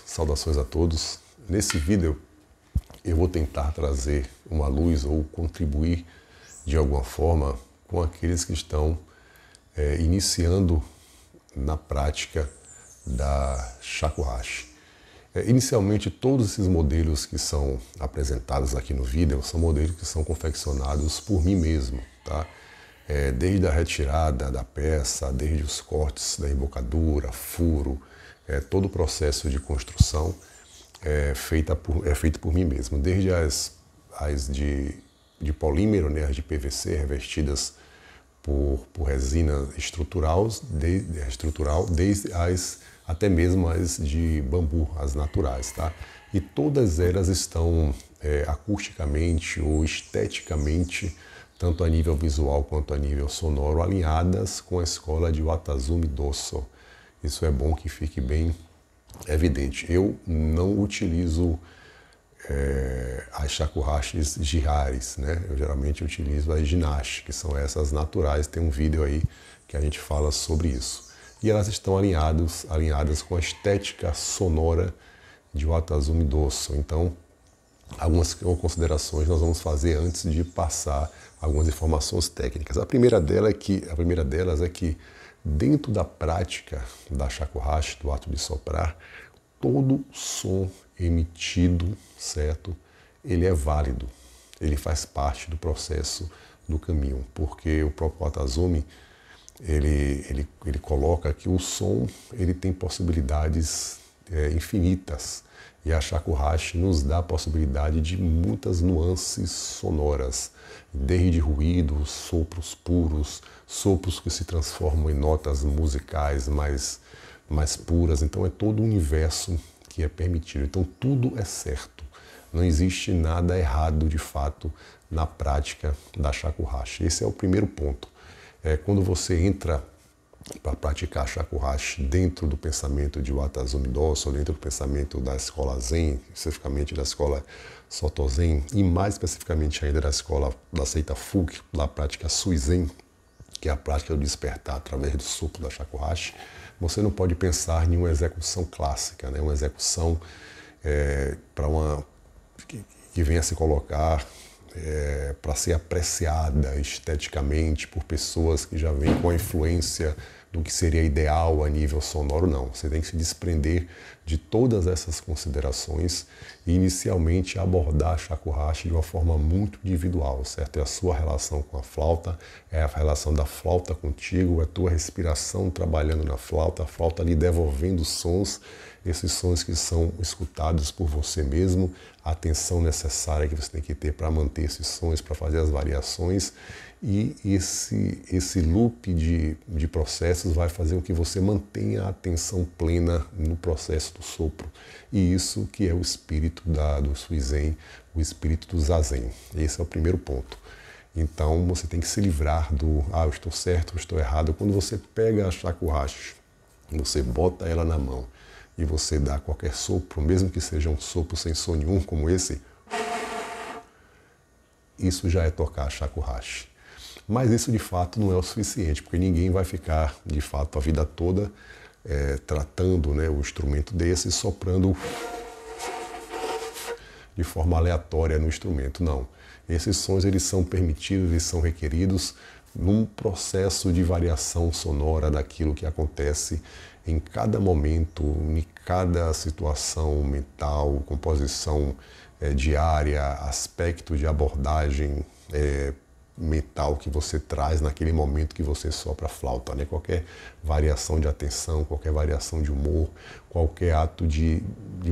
Saudações a todos. Nesse vídeo eu vou tentar trazer uma luz ou contribuir de alguma forma com aqueles que estão iniciando na prática da Shakuhachi. Inicialmente, todos esses modelos que são apresentados aqui no vídeo são modelos que são confeccionados por mim mesmo, tá? Desde a retirada da peça, desde os cortes da embocadura, furo, todo o processo de construção é feito por mim mesmo, desde as de polímero, né, as de PVC revestidas por resina estrutural, desde as até mesmo as de bambu, as naturais, tá? E todas elas estão acusticamente ou esteticamente, tanto a nível visual quanto a nível sonoro, alinhadas com a escola de Watazumi Dosso. Isso é bom que fique bem evidente. Eu não utilizo as shakuhachis Jiharis, né? Eu geralmente utilizo as Jinashi, que são essas naturais. Tem um vídeo aí que a gente fala sobre isso. E elas estão alinhadas com a estética sonora de Watazumi Dosso. Então, algumas considerações nós vamos fazer antes de passar algumas informações técnicas. A primeira delas é que dentro da prática da Shakuhachi, do ato de soprar, todo som emitido, certo? Ele é válido, ele faz parte do processo do caminho, porque o próprio Watazumi ele coloca que o som ele tem possibilidades infinitas, e a Shakuhachi nos dá a possibilidade de muitas nuances sonoras, desde ruídos, sopros puros, sopros que se transformam em notas musicais mais puras. Então é todo o universo que é permitido. Então tudo é certo. Não existe nada errado de fato na prática da Shakuhachi. Esse é o primeiro ponto. Quando você entra para praticar Shakuhachi dentro do pensamento de Watazumi Dosso, dentro do pensamento da escola Zen, especificamente da escola Soto Zen, e mais especificamente ainda da escola da seita Fuki, da prática Suizen, que é a prática do despertar através do sopro da Shakuhachi, você não pode pensar em uma execução clássica, né? Uma execução que venha se colocar para ser apreciada esteticamente por pessoas que já vêm com a influência do que seria ideal a nível sonoro. Não, você tem que se desprender de todas essas considerações e inicialmente abordar a Shakuhachi de uma forma muito individual, certo? É a sua relação com a flauta, é a relação da flauta contigo, é a tua respiração trabalhando na flauta, a flauta lhe devolvendo sons, esses sons que são escutados por você mesmo, a atenção necessária que você tem que ter para manter esses sons, para fazer as variações, e esse loop de processos vai fazer com que você mantenha a atenção plena no processo do sopro. E isso que é o espírito do Suizen, o espírito do Zazen. Esse é o primeiro ponto. Então você tem que se livrar do eu estou certo, eu estou errado. Quando você pega a Shakuhachi, você bota ela na mão e você dá qualquer sopro, mesmo que seja um sopro sem som nenhum como esse, isso já é tocar a Shakuhachi. Mas isso de fato não é o suficiente, porque ninguém vai ficar de fato a vida toda tratando, né, o instrumento desse, soprando de forma aleatória no instrumento. Não. Esses sons eles são permitidos, eles são requeridos num processo de variação sonora daquilo que acontece em cada momento, em cada situação mental, composição diária, aspecto de abordagem mental que você traz naquele momento que você sopra a flauta, né? Qualquer variação de atenção, qualquer variação de humor, qualquer ato de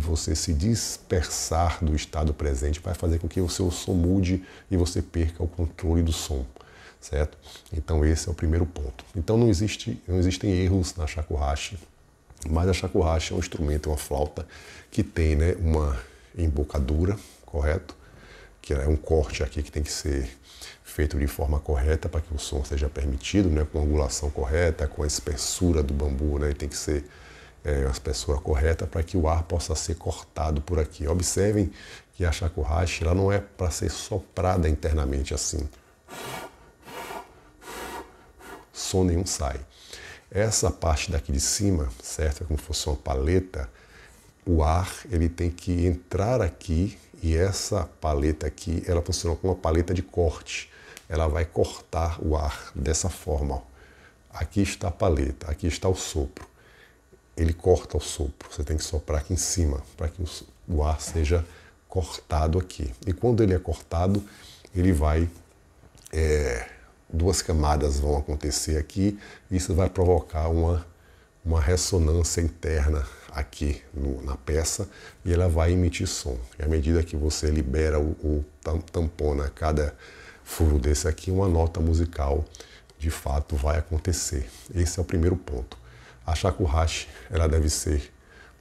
você se dispersar do estado presente vai fazer com que o seu som mude e você perca o controle do som, certo? Então esse é o primeiro ponto. Então não existem erros na Shakuhachi, mas a Shakuhachi é um instrumento, uma flauta que tem, né, uma embocadura, correto? Que é um corte aqui que tem que ser feito de forma correta para que o som seja permitido, né, com a angulação correta, com a espessura do bambu, né, tem que ser uma espessura correta para que o ar possa ser cortado por aqui. Observem que a Shakuhachi ela não é para ser soprada internamente assim. Som nenhum sai. Essa parte daqui de cima, certo, é como se fosse uma paleta, o ar ele tem que entrar aqui e essa paleta aqui, ela funciona como uma paleta de corte. Ela vai cortar o ar dessa forma. Ó. Aqui está a paleta, aqui está o sopro. Ele corta o sopro. Você tem que soprar aqui em cima para que o ar seja cortado aqui. E quando ele é cortado, ele vai... duas camadas vão acontecer aqui. Isso vai provocar uma ressonância interna aqui na peça e ela vai emitir som. E à medida que você libera tampona cada furo desse aqui, uma nota musical de fato vai acontecer. Esse é o primeiro ponto. A shakuhachi, ela deve ser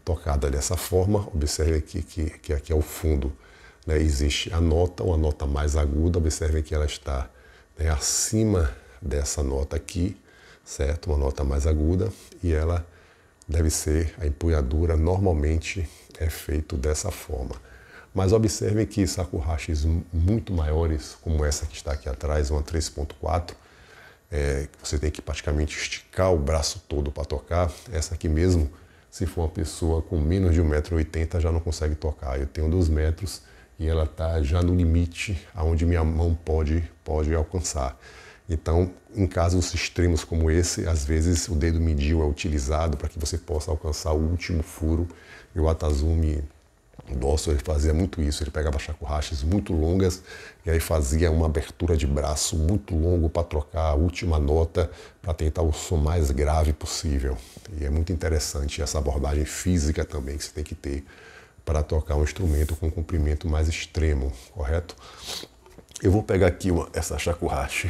tocada dessa forma. Observe aqui que aqui é o fundo, né? Existe a nota, uma nota mais aguda. Observe que ela está, né, acima dessa nota aqui, certo? Uma nota mais aguda e ela deve ser, a empunhadura normalmente é feito dessa forma. Mas observem que shakuhachis muito maiores, como essa que está aqui atrás, uma 3.4, você tem que praticamente esticar o braço todo para tocar. Essa aqui mesmo, se for uma pessoa com menos de 1,80 m, já não consegue tocar. Eu tenho 2 metros e ela está já no limite aonde minha mão pode alcançar. Então, em casos extremos como esse, às vezes o dedo mindinho é utilizado para que você possa alcançar o último furo. E o Atazumi Dosso, ele fazia muito isso. Ele pegava shakuhachis muito longas e aí fazia uma abertura de braço muito longo para trocar a última nota, para tentar o som mais grave possível. E é muito interessante essa abordagem física também que você tem que ter para tocar um instrumento com um comprimento mais extremo, correto? Eu vou pegar aqui essa shakuhachi,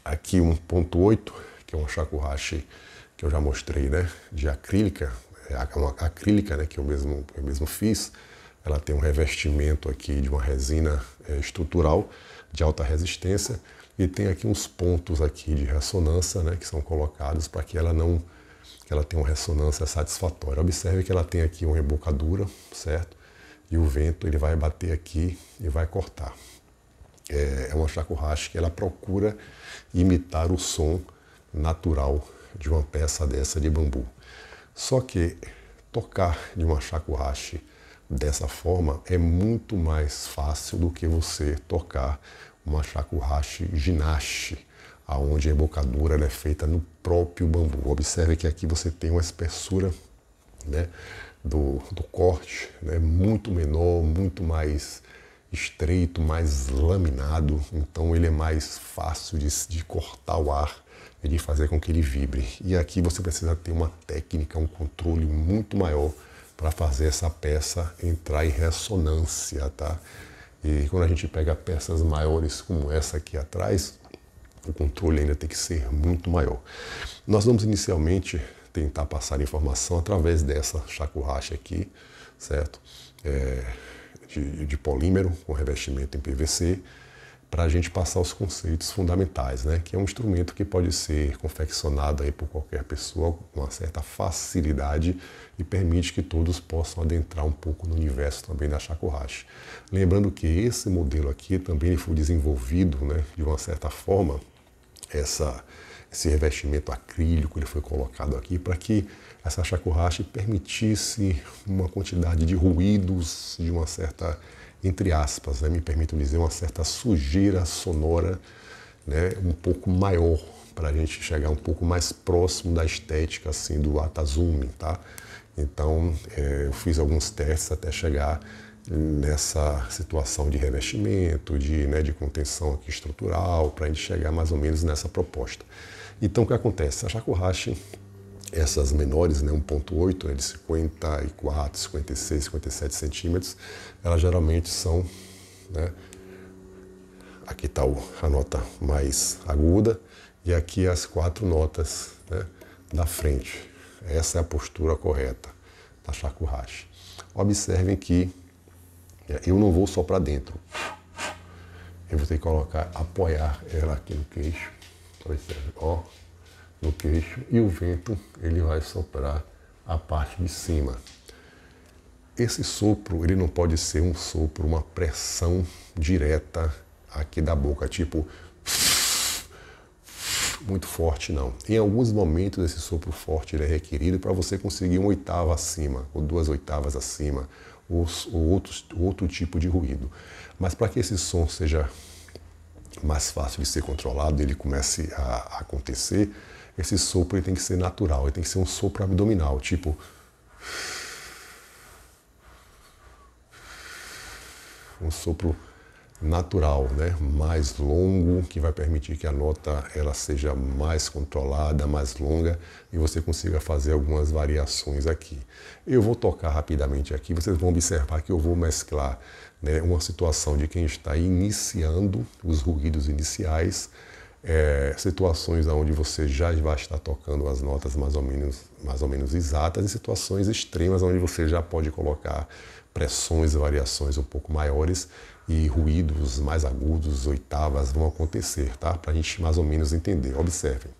aqui 1.8, que é uma shakuhachi que eu já mostrei, né, de acrílica, uma acrílica, né, que eu mesmo fiz. Ela tem um revestimento aqui de uma resina estrutural de alta resistência e tem aqui uns pontos aqui de ressonância, né, que são colocados para que ela tenha uma ressonância satisfatória. Observe que ela tem aqui uma embocadura, certo? E o vento ele vai bater aqui e vai cortar. É uma shakuhachi que ela procura imitar o som natural de uma peça dessa de bambu. Só que tocar de uma shakuhachi dessa forma é muito mais fácil do que você tocar uma shakuhachi jinashi, aonde a embocadura é feita no próprio bambu. Observe que aqui você tem uma espessura, né, do corte, né, muito menor, muito mais estreito, mais laminado, então ele é mais fácil de cortar o ar e de fazer com que ele vibre. E aqui você precisa ter uma técnica, um controle muito maior para fazer essa peça entrar em ressonância, tá? E quando a gente pega peças maiores como essa aqui atrás, o controle ainda tem que ser muito maior. Nós vamos inicialmente tentar passar informação através dessa shakuhachi aqui, certo? De polímero com revestimento em PVC, para a gente passar os conceitos fundamentais, né? Que é um instrumento que pode ser confeccionado aí por qualquer pessoa com uma certa facilidade e permite que todos possam adentrar um pouco no universo também da shakuhachi. Lembrando que esse modelo aqui também ele foi desenvolvido, né, de uma certa forma, esse revestimento acrílico ele foi colocado aqui para que essa shakuhachi permitisse uma quantidade de ruídos de uma certa, entre aspas, né, me permito dizer, uma certa sujeira sonora, né, um pouco maior, para a gente chegar um pouco mais próximo da estética assim, do Atazumi, tá? Então, eu fiz alguns testes até chegar nessa situação de revestimento, de contenção aqui estrutural, para a gente chegar mais ou menos nessa proposta. Então, o que acontece? A shakuhachi, essas menores, né, 1.8, de 54, 56, 57 centímetros, elas geralmente são, né, aqui está a nota mais aguda e aqui as 4 notas, né, da frente. Essa é a postura correta da shakuhachi. Observem que eu não vou só para dentro. Eu vou ter que apoiar ela aqui no queixo. Observe, ó, no queixo. E o vento, ele vai soprar a parte de cima. Esse sopro, ele não pode ser um sopro, uma pressão direta aqui da boca, tipo... muito forte, não. Em alguns momentos esse sopro forte ele é requerido para você conseguir uma oitava acima, ou 2 oitavas acima, ou outro tipo de ruído. Mas para que esse som seja mais fácil de ser controlado, ele comece a acontecer, esse sopro ele tem que ser natural, ele tem que ser um sopro abdominal, tipo um sopro natural, né? Mais longo, que vai permitir que a nota ela seja mais controlada, mais longa e você consiga fazer algumas variações aqui. Eu vou tocar rapidamente aqui, vocês vão observar que eu vou mesclar, né, uma situação de quem está iniciando os ruídos iniciais, situações onde você já vai estar tocando as notas mais ou menos exatas e situações extremas onde você já pode colocar pressões e variações um pouco maiores e ruídos mais agudos, oitavas vão acontecer, tá? Para a gente mais ou menos entender. Observem.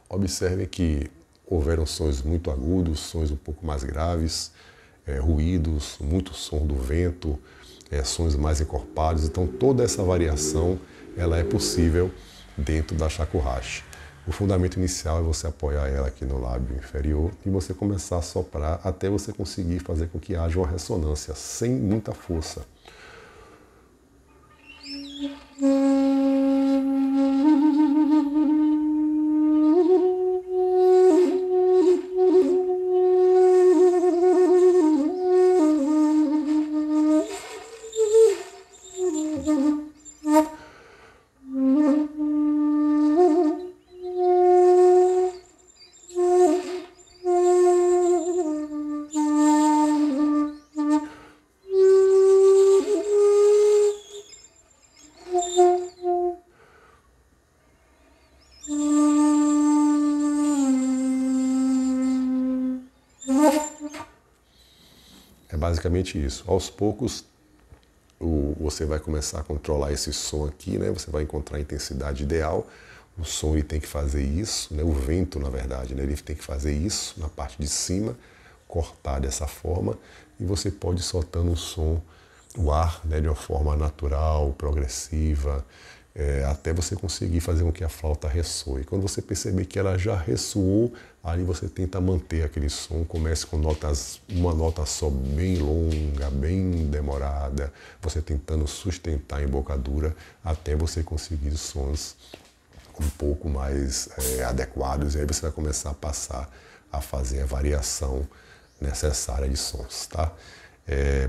Observem que houveram sons muito agudos, sons um pouco mais graves, ruídos, muito som do vento, sons mais encorpados. Então toda essa variação ela é possível dentro da shakuhachi. O fundamento inicial é você apoiar ela aqui no lábio inferior e você começar a soprar até você conseguir fazer com que haja uma ressonância sem muita força. É basicamente isso. Aos poucos, você vai começar a controlar esse som aqui, né? Você vai encontrar a intensidade ideal. O som ele tem que fazer isso, né? O vento, na verdade, né? Ele tem que fazer isso na parte de cima, cortar dessa forma, e você pode ir soltando o som, o ar, né? De uma forma natural, progressiva, até você conseguir fazer com que a flauta ressoe. Quando você perceber que ela já ressoou, aí você tenta manter aquele som, comece com uma nota só bem longa, bem demorada, você tentando sustentar a embocadura até você conseguir sons um pouco mais adequados, e aí você vai começar a passar a fazer a variação necessária de sons, tá?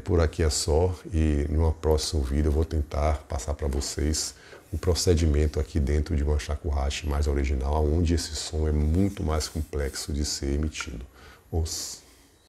Por aqui é só, e em um próximo vídeo eu vou tentar passar para vocês o procedimento aqui dentro de uma shakuhachi mais original, onde esse som é muito mais complexo de ser emitido.